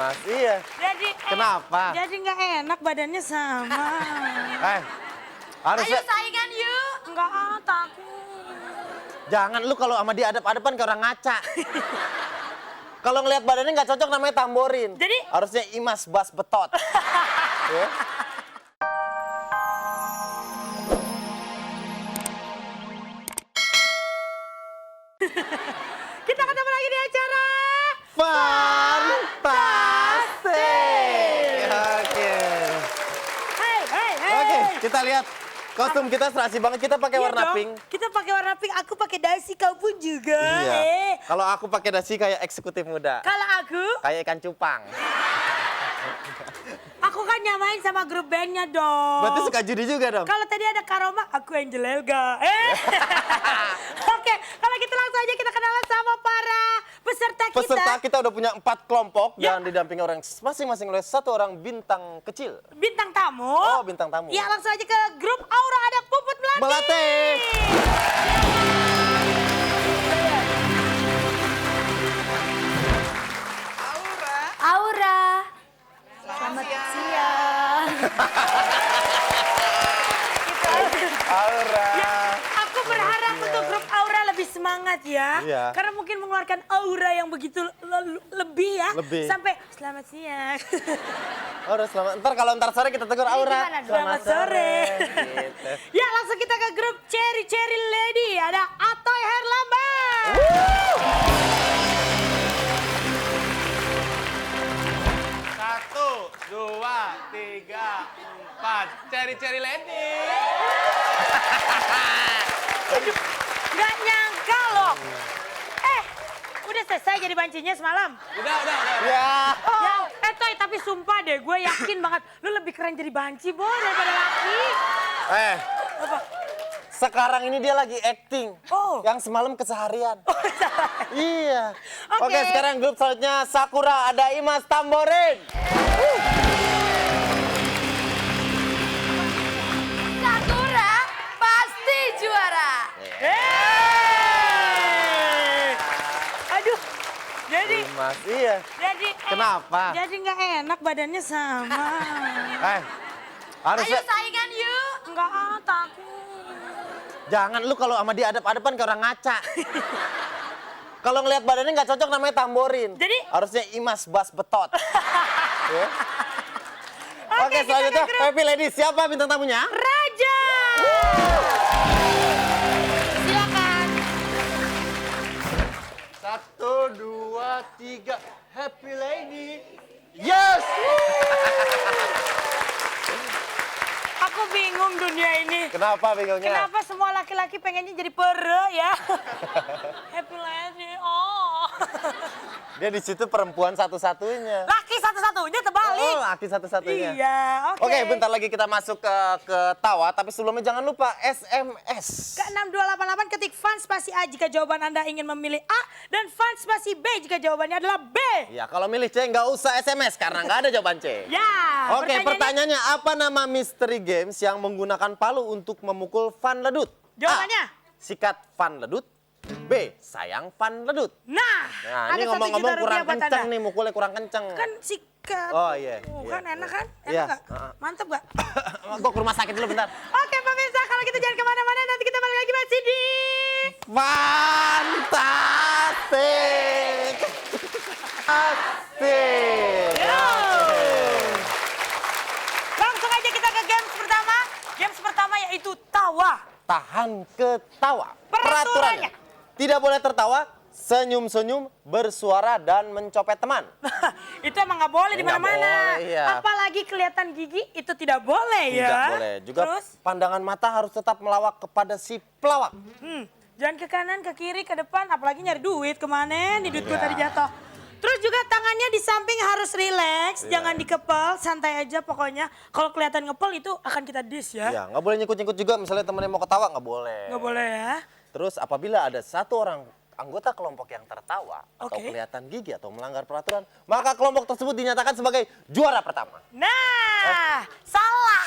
Mas, iya. Jadi Kenapa? Jadi nggak enak badannya sama. Harusnya Ayo saingan yuk. Nggak takut. jangan lu kalau sama dia adep-adepan kayak orang ngaca. Kalau ngelihat badannya nggak cocok namanya tamborin. Jadi? Harusnya Imas Bas Betot. Ya. Kita ketemu lagi di acara. Fantastik. Oke. Hey. Oke, kita lihat kostum kita serasi banget. Kita pakai Iya warna dong. pink. Kita pakai warna pink. Aku pakai dasi, kau pun juga. Iya. Kalau aku pakai dasi kayak eksekutif muda. Kalau aku Kayak ikan cupang. kan nyamain sama grup bandnya dong. Berarti suka judi juga dong? Kalau tadi ada Karoma, aku Angel Elga. Oke, kalau gitu langsung aja kita kenalan sama para peserta kita. Peserta kita udah punya 4 kelompok Ya. dan didampingi orang masing-masing oleh 1 orang bintang kecil. Bintang tamu. Oh, bintang tamu. Ya, langsung aja ke grup Aura, ada Puput Melati. Melati. Aura. Selamat siang. Aura. Ya, aku berharap untuk grup Aura lebih semangat ya. Iya. Karena mungkin mengeluarkan aura yang begitu lebih ya. Lebih. Sampai selamat siang. Aura, selamat. Ntar sore kita tegur Aura. gimana? Selamat sore. Gitu. Ya, langsung kita ke grup Cherry Lady. Ada Atoy Herlambang. 1, 2, 3, 4. Ceri Lady. Gak nyangka loh. Udah selesai jadi bancinya semalam. Udah. Ya. Ya, Toy, tapi sumpah deh, gue yakin banget lu lebih keren jadi banci, Boy, daripada laki. Apa? Sekarang ini dia lagi acting. Oh. Yang semalam keseharian. Iya. Oke. Oke, sekarang grup selanjutnya Sakura, ada Imas Tamborin. Sakura pasti juara. Aduh, jadi Imas, iya. Kenapa? Jadi nggak enak badannya sama. Harusnya Ayo saingan yuk. Nggak takut. jangan lu kalau sama dia adep-adepan kayak orang ngaca. Kalau ngelihat badannya nggak cocok namanya tamborin. Jadi? Harusnya Imas Bas Betot. Ya. Oke, kita selanjutnya ke grup Happy Ladies. Siapa bintang tamunya? Raja. Silakan. 1, 2, 3. Happy Lady. Yes! Aku bingung dunia ini. Kenapa bingungnya? Kenapa semua laki-laki pengennya jadi pere ya? Happy Lady, oh. Dia di situ perempuan satu-satunya. Laki satu-satunya terbalik. Oh, laki satu-satunya. Iya, oke. Oke, bentar lagi kita masuk ke tawa, tapi sebelumnya jangan lupa SMS. Ke 6288 ketik fans spasi A jika jawaban Anda ingin memilih A dan fans spasi B jika jawabannya adalah B. Ya, kalau milih C nggak usah SMS karena nggak ada jawaban C. Ya. Oke, pertanyaannya apa nama misteri games yang menggunakan palu untuk memukul Van Ledut? Jawabannya? A. Sikat Van Ledut. B. Sayang Van Ledut. Nah, Nah, ada ini ngomong-ngomong 1 juta kurang rupiah buat kenceng Anda. nih, mukulnya kurang kenceng. Kan sikat. Oh, iya, Kan iya, enak iya. kan? Iya. Enak nggak? Mantep nggak? Gue ke rumah sakit dulu bentar. Oke pemirsa, kalau gitu jangan kemana-mana, nanti kita balik lagi masih di... Fantastik. Asik. Langsung aja kita ke games pertama. Games pertama yaitu tawa. Tahan ketawa. Peraturannya. Tidak boleh tertawa, senyum-senyum, bersuara, dan mencopet teman. Itu emang nggak boleh di Nggak mana-mana. boleh, iya. Apalagi kelihatan gigi itu tidak boleh ya. Tidak boleh. Juga Terus, pandangan mata harus tetap melawak kepada si pelawak. jangan ke kanan, ke kiri, ke depan. Apalagi nyari duit kemana? Nih duit gue Iya. tadi jatuh. Terus juga tangannya di samping harus rileks, Iya. jangan dikepel, santai aja pokoknya. Kalau kelihatan ngepel itu akan kita diss ya. Ya, nggak boleh nyikut-nyikut juga. Misalnya temennya mau ketawa, nggak boleh. Nggak boleh ya. Terus apabila ada satu orang anggota kelompok yang tertawa atau Oke. kelihatan gigi atau melanggar peraturan, maka kelompok tersebut dinyatakan sebagai juara pertama. Nah, salah.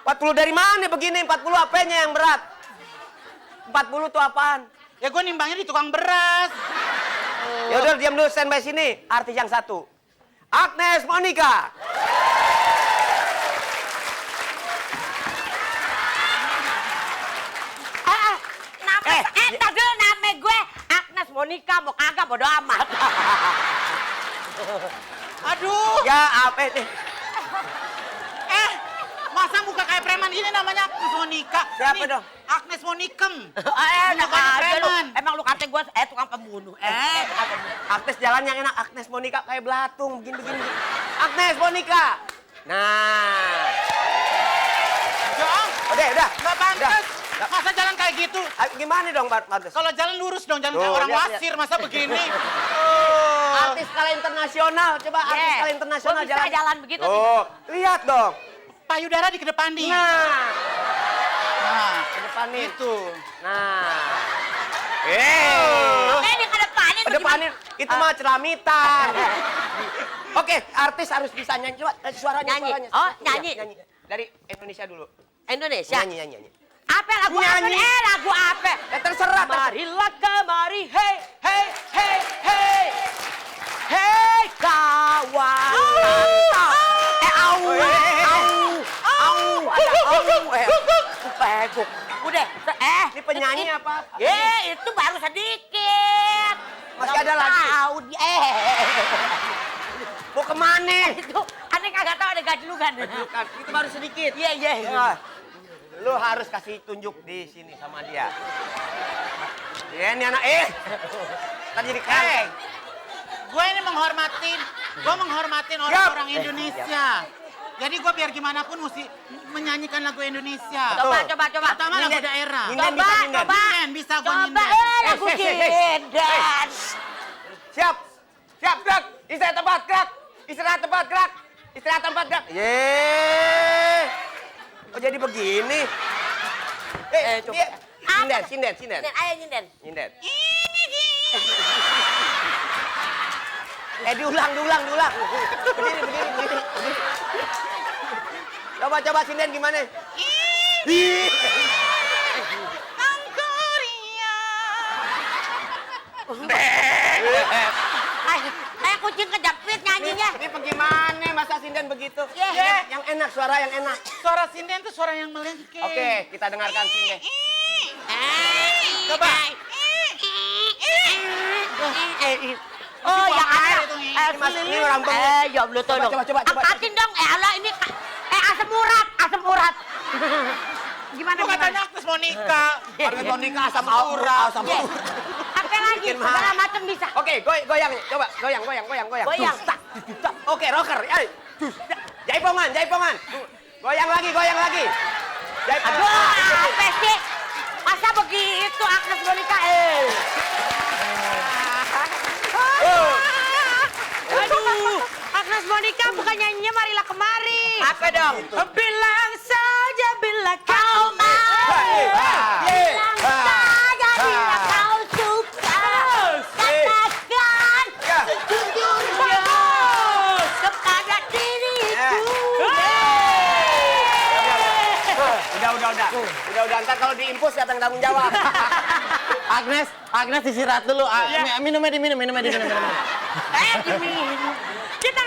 40 dari mana begini? 40 apanya yang berat? 40 tuh apaan? Ya gue nimbangnya di tukang beras. Ya udah diam dulu, stand by sini. Artis yang satu. Agnes Monica. Tadi nama gue Agnes Monica, mau kagak bodo amat. Aduh. Ya apa ini? Masa muka kayak preman gini namanya Agnes Monica? Siapa Nih, dong? Agnes Monikem. Enak Mukanya aja lu. preman. Emang lu kata gue tukang pembunuh. Tukang pembunuh. Agnes jalan yang enak. Agnes Monica kayak belatung begini-begini. Agnes Monica. Nah. Udah. Nggak pantas. Udah. Masa jalan kayak gitu? Gimana dong, Bagus? Kalau jalan lurus dong, jangan Tuh, kayak orang lihat, wasir. Masa begini? Artis skala internasional. Coba artis skala internasional Gua bisa jalan begitu. Oh, lihat dong. Payudara di kedepan nih. Nah, ke depan nih. Itu. Nah. Ini kedepanin. Kedepanin itu mah celamitan. Oke, artis harus bisa nyanyi. Coba suaranya. Nyanyi. Suaranya. Oh, Iya, nyanyi. Dari Indonesia dulu. Indonesia. Nyanyi. Apa lagu apa? Nyanyi. Lagu apa? Ya terserah. Marilah kemari, hey, hey, hey, hey. Hey kawan. Peguk. Udah, Ini penyanyi apa? itu baru sedikit. Masih ada lagi? Tahu Mau kemana? itu aneh kagak tahu ada gajlukan. Bukan, itu baru sedikit. Iya. Nah, lu harus kasih tunjuk di sini sama dia. Ya, ini anak tadi jadi keren. Gue ini menghormatin Siap. orang-orang Indonesia. Jadi gue biar gimana pun mesti menyanyikan lagu Indonesia. Coba. Terutama lagu Nyinden. daerah. Nyinden bisa nyinden. Nyinden, bisa gue Coba, nyinden. lagu Kindan. Siap, gerak. Istirahat tempat, gerak. Yeay. Oh jadi begini. Coba. Dia, sinden. Ayo nyinden. Nyinden. Diulang. Berdiri. Coba sinden gimana? Kayak kucing kejepit nyanyinya. Ini bagaimana masa sinden begitu? Iya. Yang enak, suara yang enak. Suara sinden itu suara yang melengking. Oke, kita dengarkan sinden. Coba. Oh, yang air ada. itu, Nyi. Ini rampung. Ya Allah tuh. Coba. Angkatin dong. Alah ini asam urat. Gimana? Itu katanya Agnes Monica. Agnes Monica asam urat. Apa lagi? Bikin mahal. Segala macam bisa. Oke, goyang. Coba, goyang. Goyang. Oke, rocker. Ayo. Jaipongan. Goyang lagi. Aduh, apa sih? Masa begitu Agnes Monica? Aduh, Agnes Monica bukan nyanyinya Marilah Kemari. Apa dong? Bilang saja bila kau mau. Bilang saja bila kau suka. Katakan sejujurnya kepada diriku. Udah. Ntar kalau diimpus siapa yang tanggung jawab? Agnes istirahat dulu. Minumnya diminum. Diminum. Kita